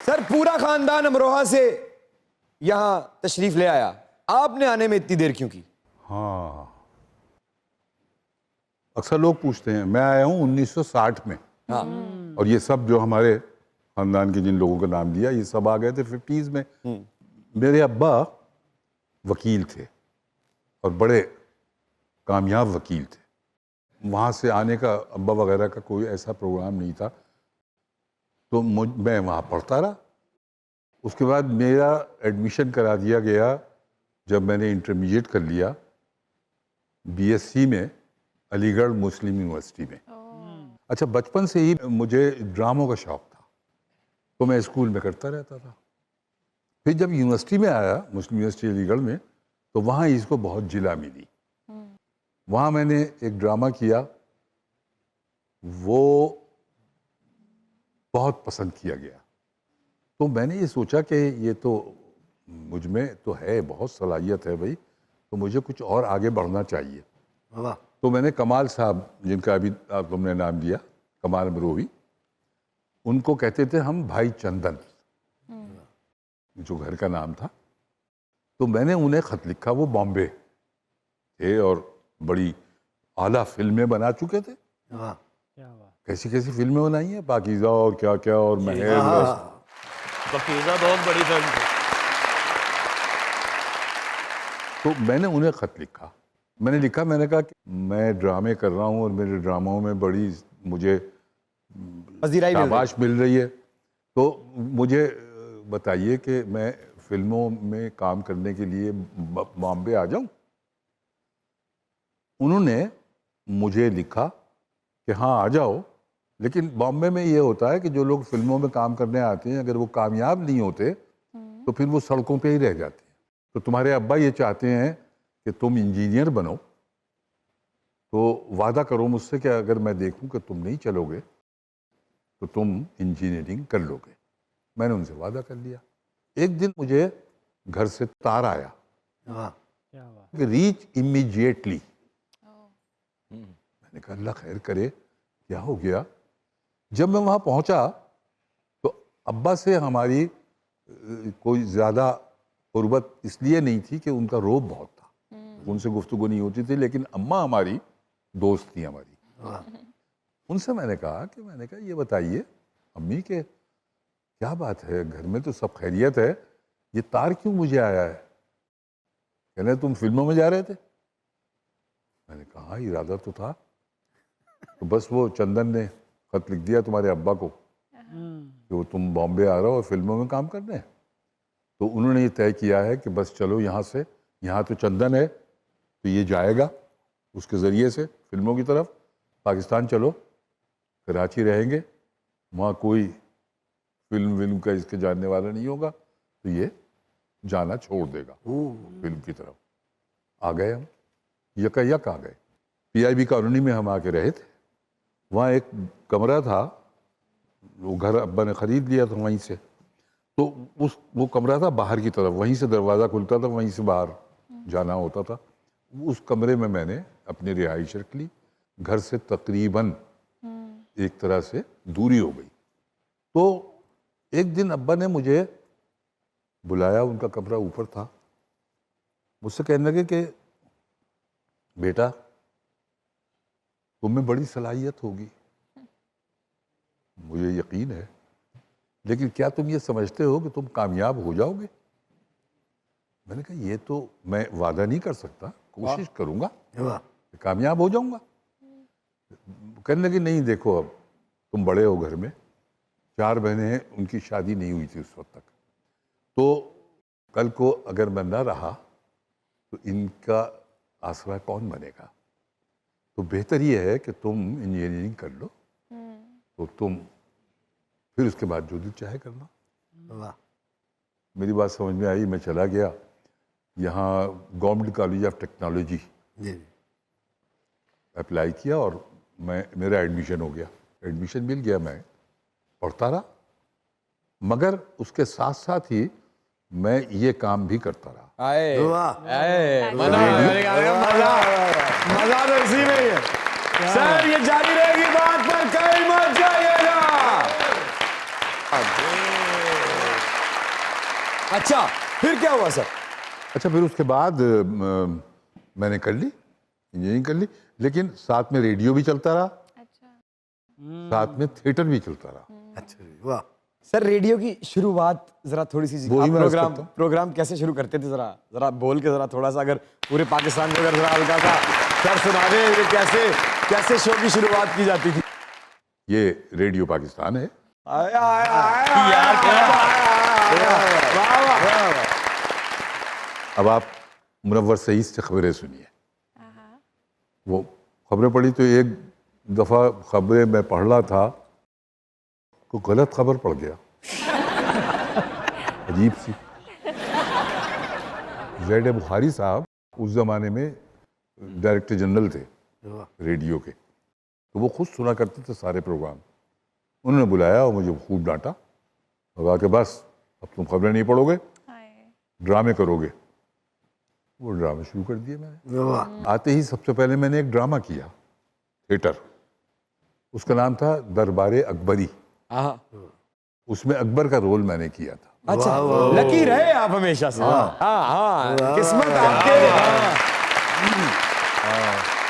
سر پورا خاندان امروہہ سے یہاں تشریف لے آیا, آپ نے آنے میں اتنی دیر کیوں کی؟ ہاں اکثر لوگ پوچھتے ہیں, میں آیا ہوں 1960 میں, اور یہ سب جو ہمارے خاندان کے جن لوگوں کا نام دیا یہ سب آ گئے تھے 50s میں. میرے ابا وکیل تھے اور بڑے کامیاب وکیل تھے. وہاں سے آنے کا ابا وغیرہ کا کوئی ایسا پروگرام نہیں تھا, تو میں وہاں پڑھتا رہا. اس کے بعد میرا ایڈمیشن کرا دیا گیا جب میں نے انٹرمیڈیٹ کر لیا بی ایس سی میں علی گڑھ مسلم یونیورسٹی میں. اچھا بچپن سے ہی مجھے ڈراموں کا شوق تھا تو میں اسکول میں کرتا رہتا تھا. پھر جب یونیورسٹی میں آیا مسلم یونیورسٹی علی گڑھ میں تو وہاں اس کو بہت جلا ملی. وہاں میں نے ایک ڈرامہ کیا, وہ بہت پسند کیا گیا. تو میں نے یہ سوچا کہ یہ تو مجھ میں تو ہے, بہت صلاحیت ہے بھائی, تو مجھے کچھ اور آگے بڑھنا چاہیے. تو میں نے کمال صاحب جن کا ابھی تم نے نام دیا, کمال امروہی, ان کو کہتے تھے ہم بھائی چندن, جو گھر کا نام تھا. تو میں نے انہیں خط لکھا, وہ بامبے تھے اور بڑی اعلیٰ فلمیں بنا چکے تھے. کیسی کیسی فلمیں بنائی ہیں, پاکیزہ اور کیا کیا اور محل. پاکیزہ بہت بڑی فلم تھی. تو میں نے انہیں خط لکھا, میں نے کہا کہ میں ڈرامے کر رہا ہوں اور میرے ڈراموں میں بڑی مجھے شاباش مل رہی ہے, تو مجھے بتائیے کہ میں فلموں میں کام کرنے کے لیے بامبے آ جاؤں. انہوں نے مجھے لکھا کہ ہاں آ جاؤ, لیکن بامبے میں یہ ہوتا ہے کہ جو لوگ فلموں میں کام کرنے آتے ہیں اگر وہ کامیاب نہیں ہوتے تو پھر وہ سڑکوں پہ ہی رہ جاتے ہیں. تو تمہارے ابا یہ چاہتے ہیں کہ تم انجینئر بنو, تو وعدہ کرو مجھ سے کہ اگر میں دیکھوں کہ تم نہیں چلو گے تو تم انجینئرنگ کر لو گے. میں نے ان سے وعدہ کر لیا. ایک دن مجھے گھر سے تار آیا کہ ریچ امیجیٹلی. میں نے کہا اللہ خیر کرے, کیا ہو گیا. جب میں وہاں پہنچا تو ابا سے ہماری کوئی زیادہ قربت اس لیے نہیں تھی کہ ان کا روب بہت تھا, ان سے گفتگو نہیں ہوتی تھی, لیکن اماں ہماری دوست تھی ہماری. ان سے میں نے کہا یہ بتائیے امی کہ کیا بات ہے, گھر میں تو سب خیریت ہے, یہ تار کیوں مجھے آیا ہے؟ کہنے تم فلموں میں جا رہے تھے. میں نے کہا ارادہ تو تھا, تو بس وہ چندن نے خط لکھ دیا تمہارے ابا کو کہ وہ تم بامبے آ رہا ہو اور فلموں میں کام کرنے. تو انہوں نے یہ طے کیا ہے کہ بس چلو یہاں سے, یہاں تو چندن ہے تو یہ جائے گا اس کے ذریعے سے فلموں کی طرف, پاکستان چلو, کراچی رہیں گے, وہاں کوئی فلم کا اس کے جاننے والا نہیں ہوگا, تو یہ جانا چھوڑ دے گا فلم کی طرف. آ گئے ہم, یک آ گئے. پی آئی بی کالونی میں ہم آ کے رہے تھے. وہاں ایک کمرہ تھا, وہ گھر ابا نے خرید لیا تھا وہیں سے, تو وہ کمرہ تھا باہر کی طرف, وہیں سے دروازہ کھلتا تھا, وہیں سے باہر جانا ہوتا تھا. اس کمرے میں نے اپنی رہائش رکھ لی. گھر سے تقریباً ایک طرح سے دوری ہو گئی. تو ایک دن ابا نے مجھے بلایا, ان کا کمرہ اوپر تھا, مجھ سے کہنے لگے کہ بیٹا تم میں بڑی صلاحیت ہوگی, مجھے یقین ہے, لیکن کیا تم یہ سمجھتے ہو کہ تم کامیاب ہو جاؤ گے؟ میں نے کہا یہ تو میں وعدہ نہیں کر سکتا, کوشش کروں گا کہ کامیاب ہو جاؤں گا. کہنے لگے نہیں دیکھو اب تم بڑے ہو, گھر میں 4 بہنیں ہیں, ان کی شادی نہیں ہوئی تھی اس وقت تک, تو کل کو اگر میں نہ رہا تو ان کا آسرا کون بنے گا؟ تو بہتر یہ ہے کہ تم انجینئرنگ کر لو, تو تم پھر اس کے بعد جو دل چاہے کرنا. میری بات سمجھ میں آئی, میں چلا گیا یہاں government college of technology apply کیا اور میرا ایڈمیشن ہو گیا. ایڈمیشن مل گیا, میں پڑھتا رہا, مگر اس کے ساتھ ساتھ ہی میں یہ کام بھی کرتا رہا. مزہ تو اسی میں ہی ہے سر, یہ جاری رہے گی بات پر کہیں مت جائیے گا. اچھا پھر کیا ہوا سر؟ اچھا پھر اس کے بعد میں نے کر لی انجینئرنگ کر لی, لیکن ساتھ میں ریڈیو بھی چلتا رہا, ساتھ میں تھیٹر بھی چلتا رہا. اچھا واہ. سر ریڈیو کی شروعات ذرا تھوڑی سی وہی میں پروگرام کیسے شروع کرتے تھے, ذرا بول کے ذرا تھوڑا سا, اگر پورے پاکستان میں اگر ذرا ہلکا سا سر سنا دیں کہ کیسے شو کی شروعات کی جاتی تھی. یہ ریڈیو پاکستان ہے. اب آپ منور سعید سے خبریں سنیے. وہ خبریں پڑھی تو ایک دفعہ خبریں میں پڑھ رہا تھا تو غلط خبر پڑ گیا, عجیب سی. زید بخاری صاحب اس زمانے میں ڈائریکٹر جنرل تھے ریڈیو کے, تو وہ خود سنا کرتے تھے سارے پروگرام. انہوں نے بلایا اور مجھے خوب ڈانٹا, کہا کہ بس اب تم خبریں نہیں پڑھو گے, ڈرامے کرو گے. وہ ڈرامے شروع کر دیے میں نے. آتے ہی سب سے پہلے میں نے ایک ڈرامہ کیا تھیٹر, اس کا نام تھا دربار اکبری. اس میں اکبر کا رول میں نے کیا تھا. اچھا لکی رہے آپ ہمیشہ سے. ہاں قسمت آپ کے.